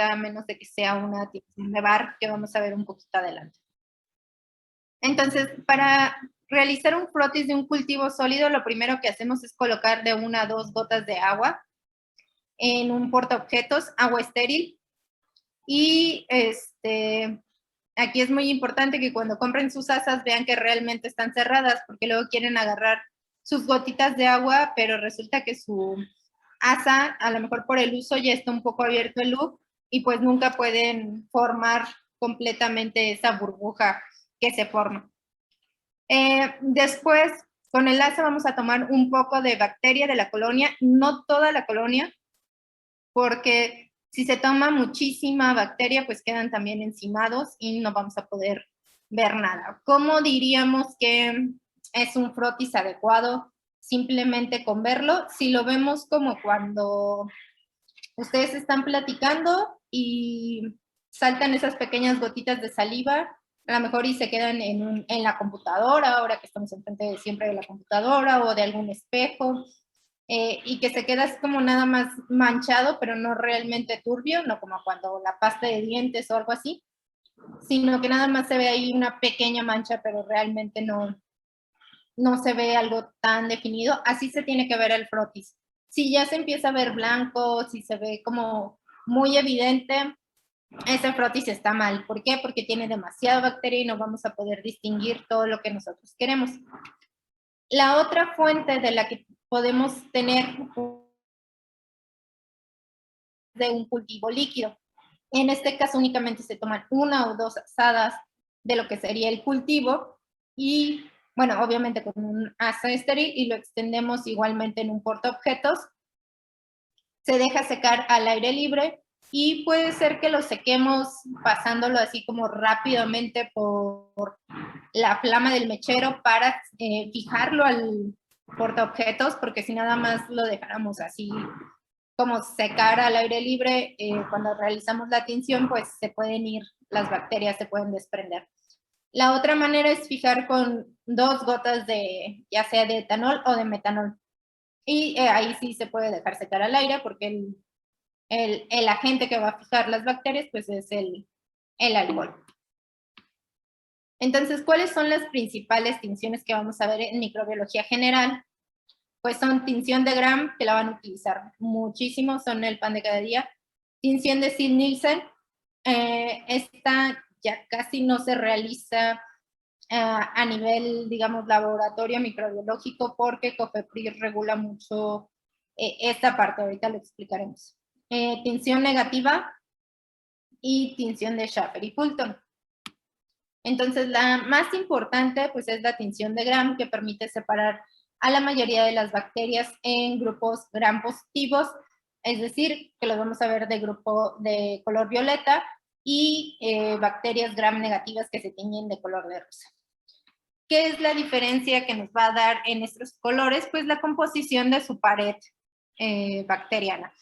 necesita, a menos de que sea una tinción de bar, que vamos a ver un poquito adelante. Entonces, para realizar un frotis de un cultivo sólido, lo primero que hacemos es colocar de 1 a 2 gotas de agua en un portaobjetos, agua estéril. Y aquí es muy importante que cuando compren sus asas vean que realmente están cerradas, porque luego quieren agarrar sus gotitas de agua, pero resulta que su asa, a lo mejor por el uso, ya está un poco abierto el loop y pues nunca pueden formar completamente esa burbuja que se forma. Después, con el asa vamos a tomar un poco de bacteria de la colonia, no toda la colonia, porque si se toma muchísima bacteria, pues quedan también encimados y no vamos a poder ver nada. ¿Cómo diríamos que es un frotis adecuado? Simplemente con verlo. Si lo vemos como cuando ustedes están platicando y saltan esas pequeñas gotitas de saliva, a lo mejor y se quedan en la computadora, ahora que estamos enfrente siempre de la computadora o de algún espejo, y que se queda así como nada más manchado, pero no realmente turbio, no como cuando la pasta de dientes o algo así, sino que nada más se ve ahí una pequeña mancha, pero realmente no se ve algo tan definido. Así se tiene que ver el frotis. Si ya se empieza a ver blanco, si se ve como muy evidente, ese frotis está mal. ¿Por qué? Porque tiene demasiada bacteria y no vamos a poder distinguir todo lo que nosotros queremos. La otra fuente de la que podemos tener de un cultivo líquido. En este caso únicamente se toman 1 o 2 asadas de lo que sería el cultivo y, bueno, obviamente con un asa estéril y lo extendemos igualmente en un portaobjetos. Se deja secar al aire libre y puede ser que lo sequemos pasándolo así como rápidamente por la flama del mechero para fijarlo al portaobjetos, porque si nada más lo dejáramos así como secar al aire libre, cuando realizamos la tinción, pues se pueden ir, las bacterias se pueden desprender. La otra manera es fijar con 2 gotas de, ya sea de etanol o de metanol. Y ahí sí se puede dejar secar al aire porque el agente que va a fijar las bacterias, pues es el alcohol. Entonces, ¿cuáles son las principales tinciones que vamos a ver en microbiología general? Pues son tinción de Gram, que la van a utilizar muchísimo, son el pan de cada día. Tinción de Sid-Nielsen, esta ya casi no se realiza a nivel, digamos, laboratorio microbiológico porque COFEPRIS regula mucho esta parte, ahorita lo explicaremos. Tinción negativa y tinción de Schaffer y Fulton. Entonces, la más importante pues es la tinción de Gram, que permite separar a la mayoría de las bacterias en grupos Gram positivos, es decir, que los vamos a ver de grupo de color violeta, y bacterias Gram negativas que se tiñen de color de rosa. ¿Qué es la diferencia que nos va a dar en estos colores? Pues la composición de su pared bacteriana.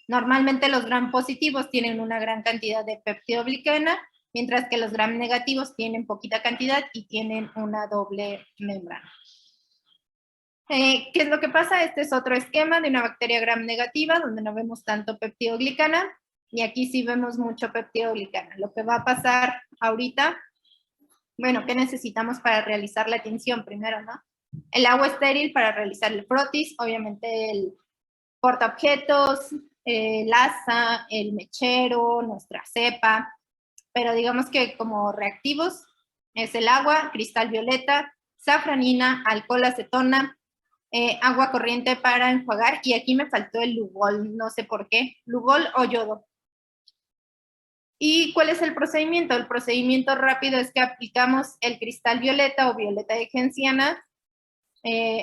Normalmente los Gram positivos tienen una gran cantidad de peptidoglicana, mientras que los Gram negativos tienen poquita cantidad y tienen una doble membrana. ¿Qué es lo que pasa? Este es otro esquema de una bacteria Gram negativa, donde no vemos tanto peptidoglicana, y aquí sí vemos mucho peptidoglicana. Lo que va a pasar ahorita, bueno, ¿qué necesitamos para realizar la tinción? Primero, ¿no? El agua estéril para realizar el frotis, obviamente el portaobjetos, el asa, el mechero, nuestra cepa, pero digamos que como reactivos es el agua, cristal violeta, safranina, alcohol acetona, agua corriente para enjuagar, y aquí me faltó el Lugol, no sé por qué, Lugol o yodo. ¿Y cuál es el procedimiento? El procedimiento rápido es que aplicamos el cristal violeta o violeta de genciana,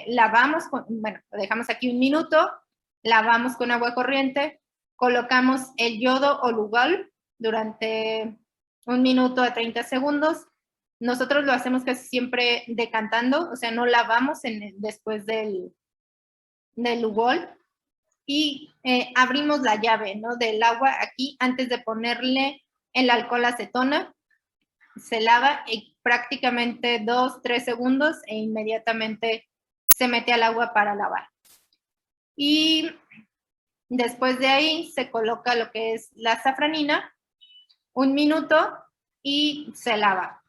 lavamos, bueno, lo dejamos aquí 1 minuto, lavamos con agua corriente, colocamos el yodo o Lugol durante 1 minuto a 30 segundos. Nosotros lo hacemos casi siempre decantando, o sea, no lavamos después del Lugol, y abrimos la llave, ¿no?, del agua aquí antes de ponerle el alcohol acetona. Se lava prácticamente 2-3 segundos e inmediatamente se mete al agua para lavar. Y Después de ahí se coloca lo que es la safranina, 1 minuto y se lava.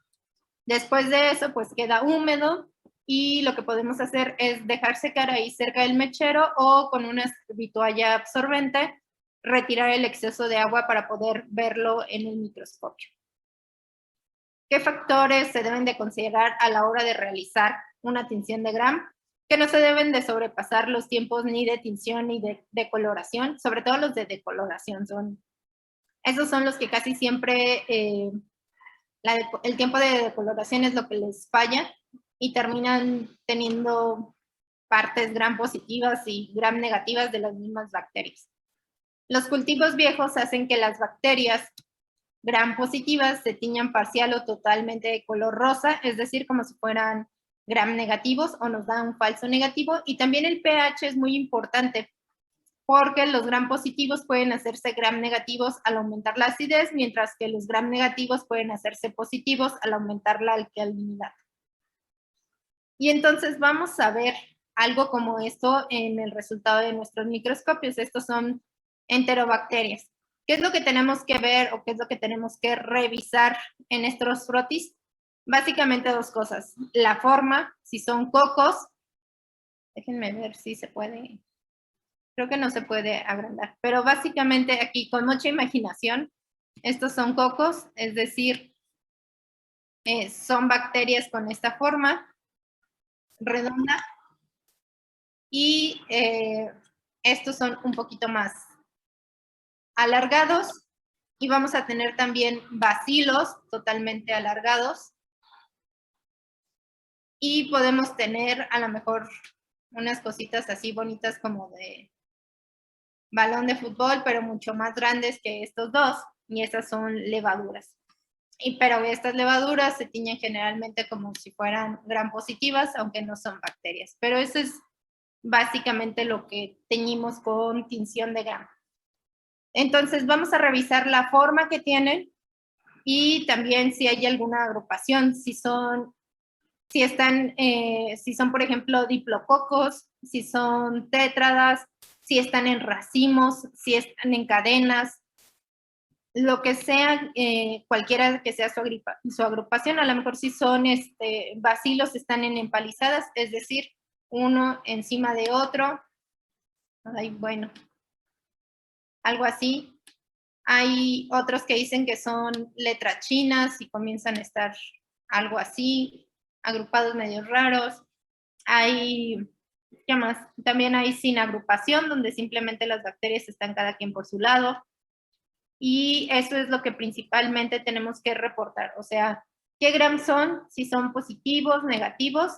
Después de eso, pues queda húmedo y lo que podemos hacer es dejar secar ahí cerca del mechero o con una toalla absorbente, retirar el exceso de agua para poder verlo en el microscopio. ¿Qué factores se deben de considerar a la hora de realizar una tinción de Gram? Que no se deben de sobrepasar los tiempos ni de tinción ni de decoloración, sobre todo los de decoloración. Esos son los que casi siempre, el tiempo de decoloración es lo que les falla y terminan teniendo partes Gram positivas y Gram negativas de las mismas bacterias. Los cultivos viejos hacen que las bacterias Gram positivas se tiñan parcial o totalmente de color rosa, es decir, como si fueran Gram negativos o nos da un falso negativo. Y también el pH es muy importante porque los Gram positivos pueden hacerse Gram negativos al aumentar la acidez, mientras que los Gram negativos pueden hacerse positivos al aumentar la alcalinidad. Y entonces vamos a ver algo como esto en el resultado de nuestros microscopios. Estos son enterobacterias. ¿Qué es lo que tenemos que ver o qué es lo que tenemos que revisar en estos frotis? Básicamente dos cosas. La forma, si son cocos. Déjenme ver si se puede. Creo que no se puede agrandar. Pero básicamente aquí con mucha imaginación, estos son cocos, es decir, son bacterias con esta forma redonda. Y estos son un poquito más alargados y vamos a tener también bacilos totalmente alargados y podemos tener a lo mejor unas cositas así bonitas como de balón de fútbol, pero mucho más grandes que estos dos, y estas son levaduras. Pero estas levaduras se tiñen generalmente como si fueran gram positivas, aunque no son bacterias. Pero eso es básicamente lo que teñimos con tinción de Gram. Entonces vamos a revisar la forma que tienen y también si hay alguna agrupación, si son, por ejemplo diplococos, si son tétradas, si están en racimos, si están en cadenas, lo que sea, cualquiera que sea su agrupación. A lo mejor si son bacilos, están en empalizadas, es decir, uno encima de otro. Ay, bueno, algo así. Hay otros que dicen que son letras chinas y comienzan a estar algo así, agrupados medio raros. Hay, ¿qué más? También hay sin agrupación, donde simplemente las bacterias están cada quien por su lado. Y eso es lo que principalmente tenemos que reportar. O sea, ¿qué Gram son? Si son positivos, negativos,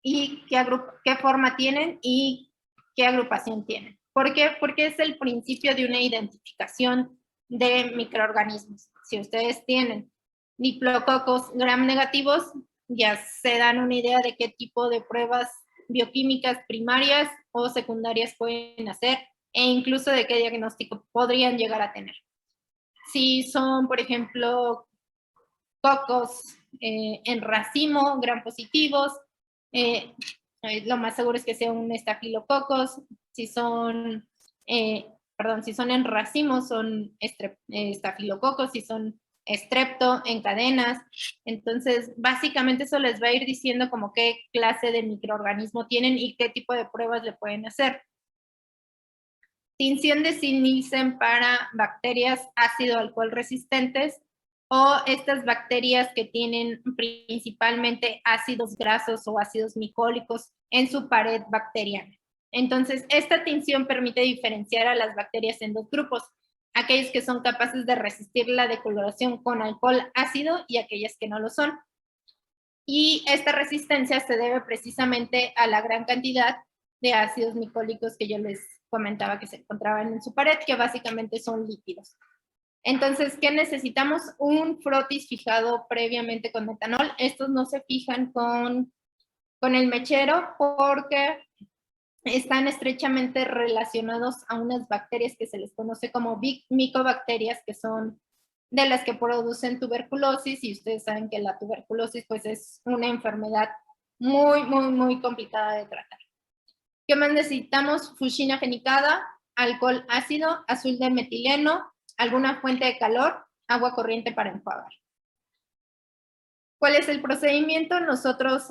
y qué forma tienen y qué agrupación tienen. ¿Por qué? Porque es el principio de una identificación de microorganismos. Si ustedes tienen diplococos Gram negativos, ya se dan una idea de qué tipo de pruebas bioquímicas primarias o secundarias pueden hacer e incluso de qué diagnóstico podrían llegar a tener. Si son, por ejemplo, cocos en racimo, Gram positivos, lo más seguro es que sea un estafilococos. Si son en racimos son estafilococos, si son estrepto en cadenas. Entonces, básicamente eso les va a ir diciendo como qué clase de microorganismo tienen y qué tipo de pruebas le pueden hacer. Tinción de Sid-Nielsen para bacterias ácido alcohol resistentes o estas bacterias que tienen principalmente ácidos grasos o ácidos micólicos en su pared bacteriana. Entonces, esta tinción permite diferenciar a las bacterias en dos grupos, aquellas que son capaces de resistir la decoloración con alcohol ácido y aquellas que no lo son. Y esta resistencia se debe precisamente a la gran cantidad de ácidos micólicos que yo les comentaba que se encontraban en su pared, que básicamente son lípidos. Entonces, ¿qué necesitamos? Un frotis fijado previamente con metanol. Estos no se fijan con el mechero porque están estrechamente relacionados a unas bacterias que se les conoce como micobacterias, que son de las que producen tuberculosis, y ustedes saben que la tuberculosis pues es una enfermedad muy, muy, muy complicada de tratar. ¿Qué más necesitamos? Fuchsina fenicada, alcohol ácido, azul de metileno, alguna fuente de calor, agua corriente para enjuagar. ¿Cuál es el procedimiento? Nosotros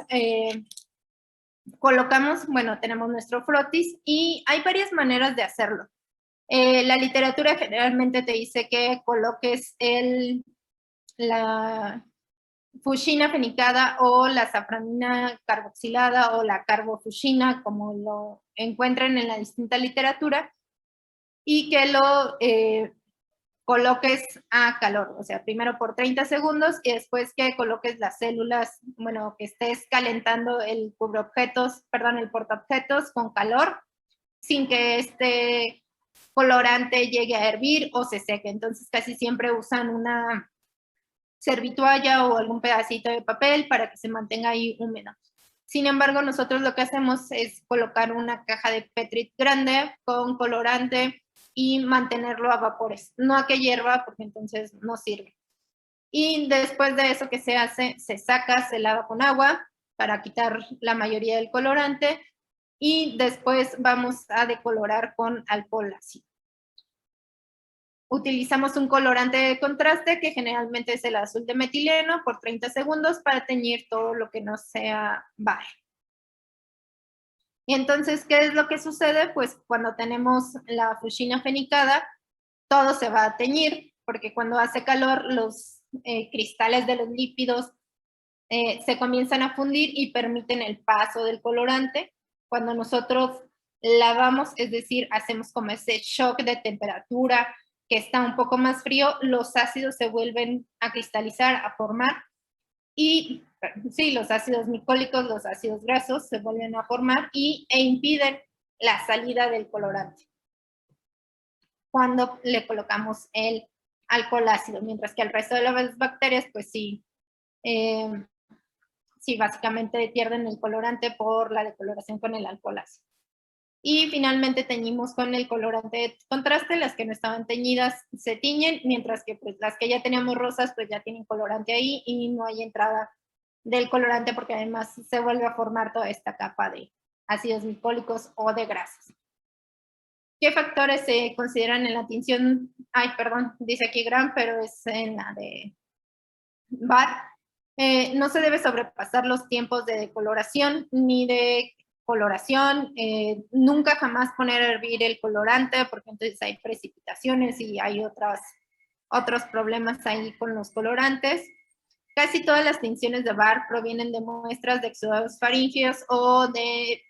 colocamos, bueno, tenemos nuestro frotis y hay varias maneras de hacerlo. La literatura generalmente te dice que coloques la fuchina fenicada o la safranina carboxilada o la carbofuchina, como lo encuentren en la distinta literatura, y que lo coloques a calor, o sea, primero por 30 segundos y después que coloques las células, bueno, que estés calentando el cubreobjetos, perdón, el portaobjetos con calor, sin que este colorante llegue a hervir o se seque. Entonces casi siempre usan una servitoalla o algún pedacito de papel para que se mantenga ahí húmedo. Sin embargo, nosotros lo que hacemos es colocar una caja de Petri grande con colorante y mantenerlo a vapores, no a que hierva porque entonces no sirve. Y después de eso que se hace, se saca, se lava con agua para quitar la mayoría del colorante y después vamos a decolorar con alcohol ácido. Utilizamos un colorante de contraste que generalmente es el azul de metileno por 30 segundos para teñir todo lo que no sea bar. Y entonces, ¿qué es lo que sucede? Pues cuando tenemos la fuchina fenicada, todo se va a teñir, porque cuando hace calor los cristales de los lípidos se comienzan a fundir y permiten el paso del colorante. Cuando nosotros lavamos, es decir, hacemos como ese shock de temperatura que está un poco más frío, los ácidos se vuelven a cristalizar, a formar, y sí, los ácidos micólicos, los ácidos grasos se vuelven a formar e impiden la salida del colorante cuando le colocamos el alcohol ácido, mientras que al resto de las bacterias, pues sí, sí, básicamente pierden el colorante por la decoloración con el alcohol ácido. Y finalmente teñimos con el colorante de contraste, las que no estaban teñidas se tiñen, mientras que pues, las que ya teníamos rosas pues ya tienen colorante ahí y no hay entrada del colorante porque además se vuelve a formar toda esta capa de ácidos micólicos o de grasas. ¿Qué factores se consideran en la tinción? Ay, perdón, dice aquí Gram, pero es en la de BAR. No se debe sobrepasar los tiempos de decoloración ni de coloración. Nunca jamás poner a hervir el colorante porque entonces hay precipitaciones y hay otros problemas ahí con los colorantes. Casi todas las tinciones de BAR provienen de muestras de exudados faríngeos o de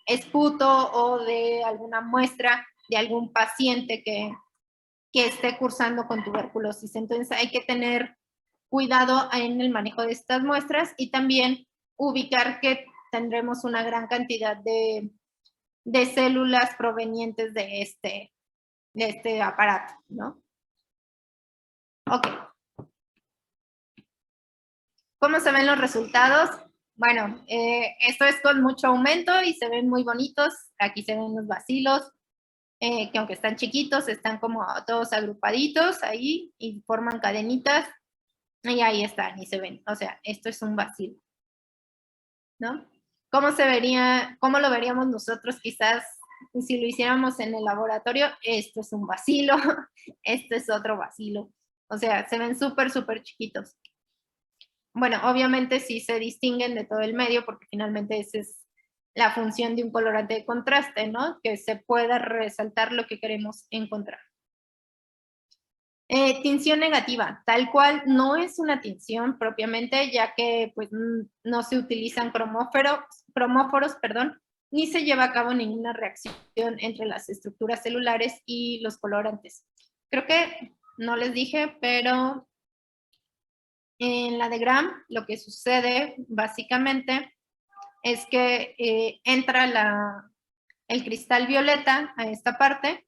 esputo o de alguna muestra de algún paciente que esté cursando con tuberculosis. Entonces hay que tener cuidado en el manejo de estas muestras y también ubicar que tendremos una gran cantidad de células provenientes de este aparato, ¿no? Ok. ¿Cómo se ven los resultados? Bueno, esto es con mucho aumento y se ven muy bonitos. Aquí se ven los bacilos, que aunque están chiquitos, están como todos agrupaditos ahí y forman cadenitas. Y ahí están, y se ven. O sea, esto es un bacilo, ¿no? ¿Cómo se vería, cómo lo veríamos nosotros quizás si lo hiciéramos en el laboratorio? Esto es un bacilo, esto es otro bacilo. O sea, se ven súper, súper chiquitos. Bueno, obviamente sí se distinguen de todo el medio porque finalmente esa es la función de un colorante de contraste, ¿no? Que se pueda resaltar lo que queremos encontrar. Tinción negativa, tal cual no es una tinción propiamente, ya que pues, no se utilizan cromóforos, ni se lleva a cabo ninguna reacción entre las estructuras celulares y los colorantes. Creo que no les dije, pero en la de Gram lo que sucede básicamente es que entra el cristal violeta a esta parte,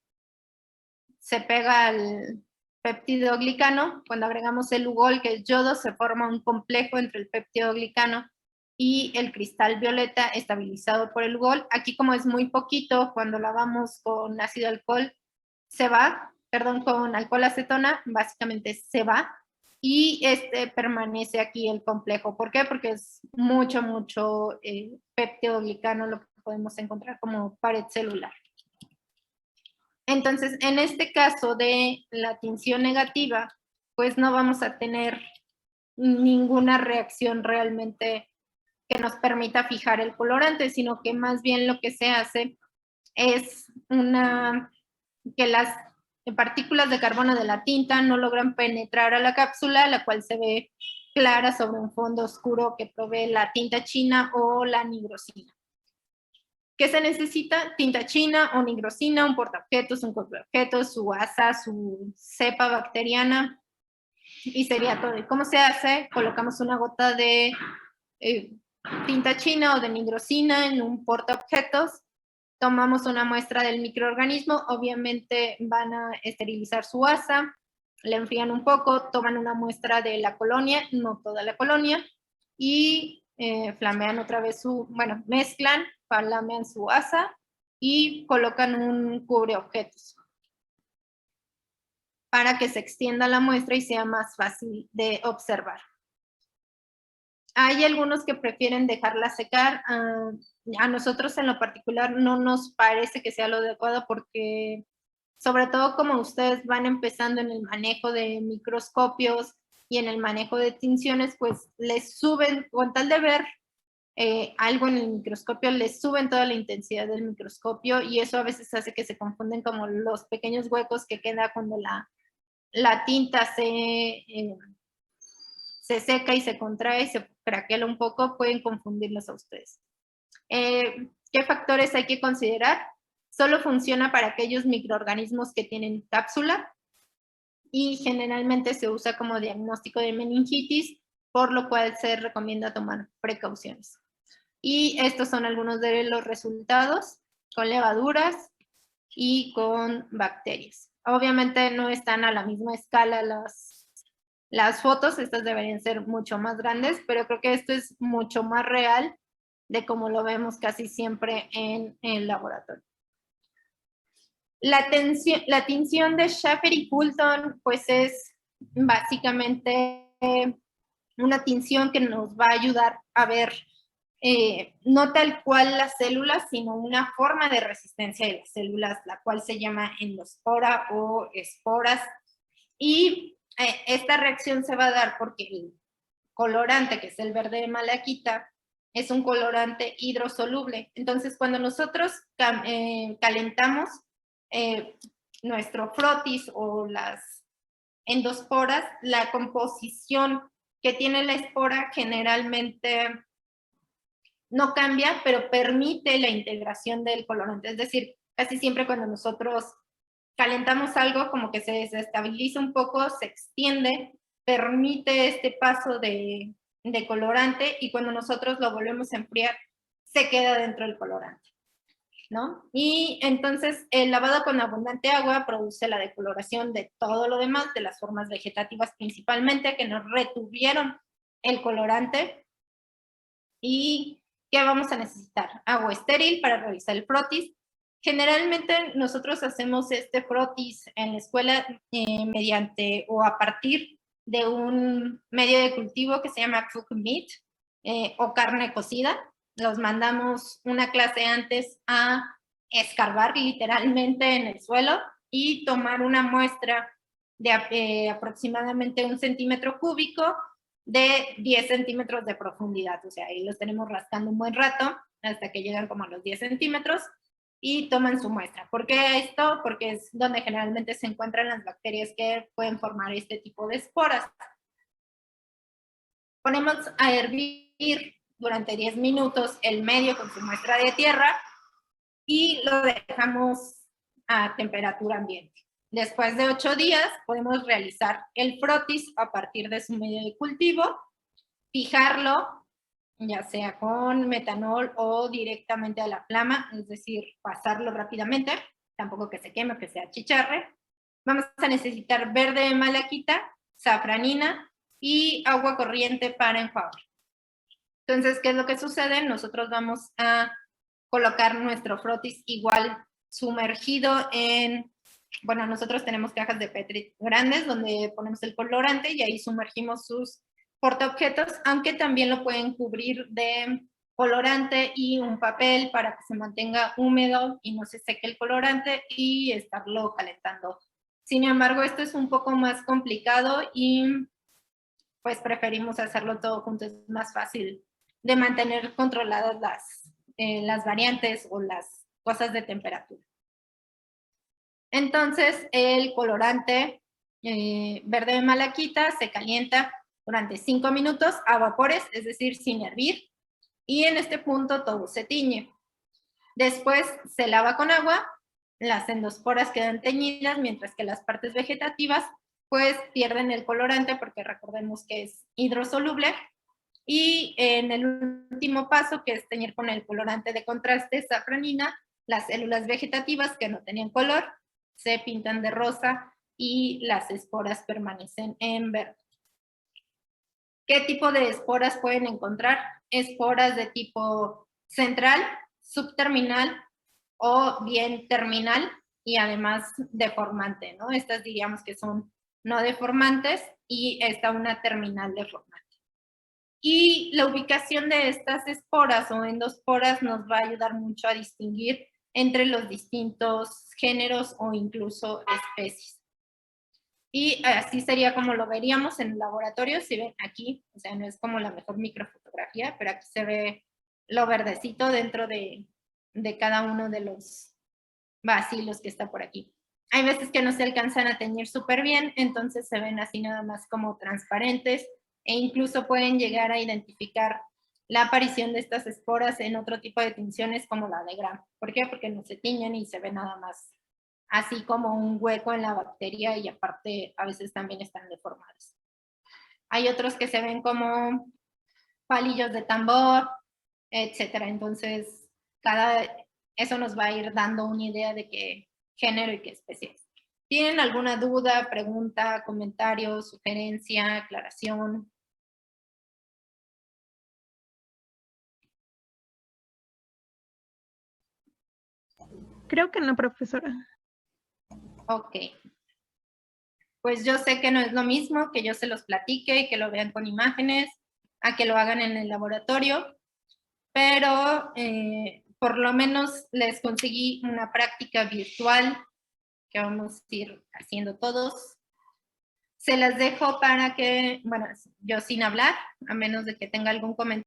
se pega al peptidoglicano. Cuando agregamos el ugol, que es yodo, se forma un complejo entre el peptidoglicano y el cristal violeta estabilizado por el ugol. Aquí como es muy poquito, cuando lavamos con ácido alcohol, con alcohol acetona, básicamente se va y permanece aquí el complejo. ¿Por qué? Porque es mucho, mucho peptidoglicano lo que podemos encontrar como pared celular. Entonces, en este caso de la tinción negativa, pues no vamos a tener ninguna reacción realmente que nos permita fijar el colorante, sino que más bien lo que se hace es que las partículas de carbono de la tinta no logran penetrar a la cápsula, la cual se ve clara sobre un fondo oscuro que provee la tinta china o la nigrosina. ¿Qué se necesita? Tinta china o nigrosina, un portaobjetos, un portaobjetos, su asa, su cepa bacteriana, y sería todo. ¿Y cómo se hace? Colocamos una gota de tinta china o de nigrosina en un portaobjetos, tomamos una muestra del microorganismo, obviamente van a esterilizar su asa, la enfrían un poco, toman una muestra de la colonia, no toda la colonia, y flamean otra vez mezclan, flamean su asa y colocan un cubreobjetos para que se extienda la muestra y sea más fácil de observar. Hay algunos que prefieren dejarla secar. A nosotros en lo particular no nos parece que sea lo adecuado porque, sobre todo como ustedes van empezando en el manejo de microscopios y en el manejo de tinciones, pues les suben, con tal de ver algo en el microscopio, les suben toda la intensidad del microscopio y eso a veces hace que se confunden como los pequeños huecos que queda cuando la tinta se seca y se contrae y se craquela un poco, pueden confundirlos a ustedes. ¿Qué factores hay que considerar? Solo funciona para aquellos microorganismos que tienen cápsula y generalmente se usa como diagnóstico de meningitis, por lo cual se recomienda tomar precauciones. Y estos son algunos de los resultados con levaduras y con bacterias. Obviamente no están a la misma escala las fotos, estas deberían ser mucho más grandes, pero creo que esto es mucho más real de como lo vemos casi siempre en el laboratorio. La tinción de Schaffer y Coulton, pues es básicamente una tinción que nos va a ayudar a ver no tal cual las células, sino una forma de resistencia de las células, la cual se llama endospora o esporas. Y esta reacción se va a dar porque el colorante, que es el verde de malaquita, es un colorante hidrosoluble. Entonces, cuando nosotros calentamos nuestro frotis o las endosporas, la composición que tiene la espora generalmente no cambia, pero permite la integración del colorante. Es decir, casi siempre cuando nosotros calentamos algo, como que se desestabiliza un poco, se extiende, permite este paso de colorante y cuando nosotros lo volvemos a enfriar, se queda dentro del colorante, ¿no? Y entonces el lavado con abundante agua produce la decoloración de todo lo demás, de las formas vegetativas principalmente, que nos retuvieron el colorante. ¿Y qué vamos a necesitar? Agua estéril para realizar el frotis. Generalmente nosotros hacemos este frotis en la escuela mediante o a partir de un medio de cultivo que se llama cook meat o carne cocida. Los mandamos una clase antes a escarbar literalmente en el suelo y tomar una muestra de aproximadamente 1 centímetro cúbico de 10 centímetros de profundidad. O sea, ahí los tenemos rascando un buen rato hasta que llegan como a los 10 centímetros y toman su muestra. ¿Por qué esto? Porque es donde generalmente se encuentran las bacterias que pueden formar este tipo de esporas. Ponemos a hervir durante 10 minutos el medio con su muestra de tierra y lo dejamos a temperatura ambiente. Después de 8 días podemos realizar el frotis a partir de su medio de cultivo, fijarlo ya sea con metanol o directamente a la flama, es decir, pasarlo rápidamente, tampoco que se queme o que se achicharre. Vamos a necesitar verde de malaquita, safranina y agua corriente para enjuagar. Entonces, ¿qué es lo que sucede? Nosotros vamos a colocar nuestro frotis igual sumergido en, bueno, nosotros tenemos cajas de Petri grandes donde ponemos el colorante y ahí sumergimos sus portaobjetos, aunque también lo pueden cubrir de colorante y un papel para que se mantenga húmedo y no se seque el colorante y estarlo calentando. Sin embargo, esto es un poco más complicado y pues preferimos hacerlo todo junto, es más fácil de mantener controladas las variantes o las cosas de temperatura. Entonces, el colorante verde de malaquita se calienta durante 5 minutos a vapores, es decir, sin hervir, y en este punto todo se tiñe. Después se lava con agua, las endosporas quedan teñidas, mientras que las partes vegetativas pues pierden el colorante porque recordemos que es hidrosoluble. Y en el último paso, que es teñir con el colorante de contraste safranina, las células vegetativas que no tenían color se pintan de rosa y las esporas permanecen en verde. ¿Qué tipo de esporas pueden encontrar? Esporas de tipo central, subterminal o bien terminal y además deformante, ¿no? Estas diríamos que son no deformantes y esta una terminal deformante. Y la ubicación de estas esporas o endosporas nos va a ayudar mucho a distinguir entre los distintos géneros o incluso especies. Y así sería como lo veríamos en el laboratorio. Si ven aquí, o sea, no es como la mejor microfotografía, pero aquí se ve lo verdecito dentro de cada uno de los bacilos que está por aquí. Hay veces que no se alcanzan a teñir súper bien, entonces se ven así nada más como transparentes e incluso pueden llegar a identificar la aparición de estas esporas en otro tipo de tinciones como la de Gram. ¿Por qué? Porque no se tiñen y se ve nada más así como un hueco en la bacteria y aparte a veces también están deformados. Hay otros que se ven como palillos de tambor, etcétera. Entonces, eso nos va a ir dando una idea de qué género y qué especie es. ¿Tienen alguna duda, pregunta, comentario, sugerencia, aclaración? Creo que no, profesora. Ok. Pues yo sé que no es lo mismo que yo se los platique y que lo vean con imágenes, a que lo hagan en el laboratorio, pero por lo menos les conseguí una práctica virtual que vamos a ir haciendo todos. Se las dejo para que, bueno, yo sin hablar, a menos de que tenga algún comentario.